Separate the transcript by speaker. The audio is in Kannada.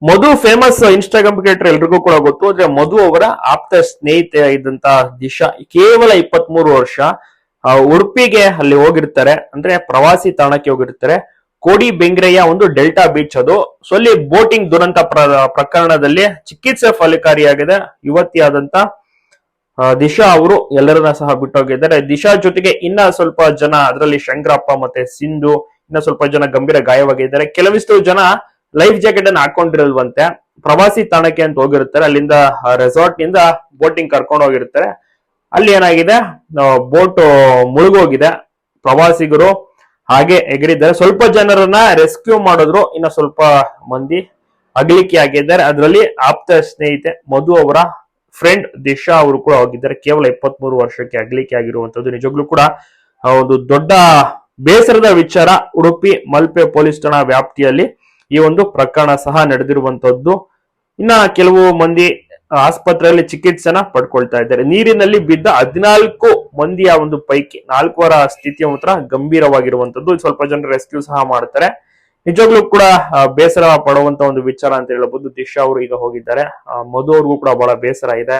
Speaker 1: ಮಧು ಫೇಮಸ್ ಇನ್ಸ್ಟಾಗ್ರಾಮ್ ಕ್ರಿಯೇಟರ್ ಎಲ್ರಿಗೂ ಕೂಡ ಗೊತ್ತು. ಆದ್ರೆ ಮಧು ಅವರ ಆಪ್ತ ಸ್ನೇಹಿತೆ ಇದ್ದಂತ ದಿಶಾ ಕೇವಲ 23 ವರ್ಷ ಉಡುಪಿಗೆ ಅಲ್ಲಿ ಹೋಗಿರ್ತಾರೆ, ಅಂದ್ರೆ ಪ್ರವಾಸಿ ತಾಣಕ್ಕೆ ಹೋಗಿರ್ತಾರೆ. ಕೋಡಿ ಬೆಂಗ್ರೆಯ ಒಂದು ಡೆಲ್ಟಾ ಬೀಚ್ ಅದು. ಸೊ ಅಲ್ಲಿ ಬೋಟಿಂಗ್ ದುರಂತ ಪ್ರಕರಣದಲ್ಲಿ ಚಿಕಿತ್ಸೆ ಫಲಕಾರಿಯಾಗಿದೆ. ಯುವತಿಯಾದಂತ ದಿಶಾ ಅವರು ಎಲ್ಲರನ್ನ ಸಹ ಬಿಟ್ಟೋಗಿದ್ದಾರೆ. ದಿಶಾ ಜೊತೆಗೆ ಇನ್ನ ಸ್ವಲ್ಪ ಜನ, ಅದರಲ್ಲಿ ಶಂಕರಪ್ಪ ಮತ್ತೆ ಸಿಂಧು, ಇನ್ನ ಸ್ವಲ್ಪ ಜನ ಗಂಭೀರ ಗಾಯವಾಗಿದ್ದಾರೆ. ಕೆಲವಿಷ್ಟು ಜನ ಲೈಫ್ ಜಾಕೆಟ್ ಅನ್ನು ಹಾಕೊಂಡಿರಲ್ವಂತೆ. ಪ್ರವಾಸಿ ತಾಣಕ್ಕೆ ಅಂತ ಹೋಗಿರ್ತಾರೆ, ಅಲ್ಲಿಂದ ರೆಸಾರ್ಟ್ ನಿಂದ ಬೋಟಿಂಗ್ ಕರ್ಕೊಂಡು ಹೋಗಿರ್ತಾರೆ. ಅಲ್ಲಿ ಏನಾಗಿದೆ, ಬೋಟ್ ಮುಳುಗೋಗಿದೆ. ಪ್ರವಾಸಿಗರು ಹಾಗೆ ಎಗರಿದ್ದಾರೆ. ಸ್ವಲ್ಪ ಜನರನ್ನ ರೆಸ್ಕ್ಯೂ ಮಾಡಿದ್ರು, ಇನ್ನ ಸ್ವಲ್ಪ ಮಂದಿ ಅಗಲಿಕೆ ಆಗಿದ್ದಾರೆ. ಅದರಲ್ಲಿ ಆಪ್ತ ಸ್ನೇಹಿತೆ ಮಧು ಅವರ ಫ್ರೆಂಡ್ ದಿಶಾ ಅವರು ಕೂಡ ಹೋಗಿದ್ದಾರೆ. ಕೇವಲ 23 ವರ್ಷಕ್ಕೆ ಅಗಲಿಕೆ ಆಗಿರುವಂತದ್ದು ನಿಜವಾಗ್ಲೂ ಕೂಡ ಒಂದು ದೊಡ್ಡ ಬೇಸರದ ವಿಚಾರ. ಉಡುಪಿ ಮಲ್ಪೆ ಪೊಲೀಸ್ ಠಾಣಾ ವ್ಯಾಪ್ತಿಯಲ್ಲಿ ಈ ಒಂದು ಪ್ರಕರಣ ಸಹ ನಡೆದಿರುವಂತದ್ದು. ಇನ್ನ ಕೆಲವು ಮಂದಿ ಆಸ್ಪತ್ರೆಯಲ್ಲಿ ಚಿಕಿತ್ಸೆನ ಪಡ್ಕೊಳ್ತಾ ಇದ್ದಾರೆ. ನೀರಿನಲ್ಲಿ ಬಿದ್ದ 14 ಮಂದಿಯ ಒಂದು ಪೈಕಿ 4 ಸ್ಥಿತಿಯ ಮಾತ್ರ ಗಂಭೀರವಾಗಿರುವಂತದ್ದು. ಸ್ವಲ್ಪ ಜನ ರೆಸ್ಕ್ಯೂ ಸಹ ಮಾಡ್ತಾರೆ. ನಿಜವಾಗ್ಲೂ ಕೂಡ ಬೇಸರ ಪಡುವಂತ ಒಂದು ವಿಚಾರ ಅಂತ ಹೇಳಬಹುದು. ದಿಶಾ ಅವರು ಈಗ ಹೋಗಿದ್ದಾರೆ. ಮಧು ಅವ್ರಿಗೂ ಕೂಡ ಬಹಳ ಬೇಸರ ಇದೆ.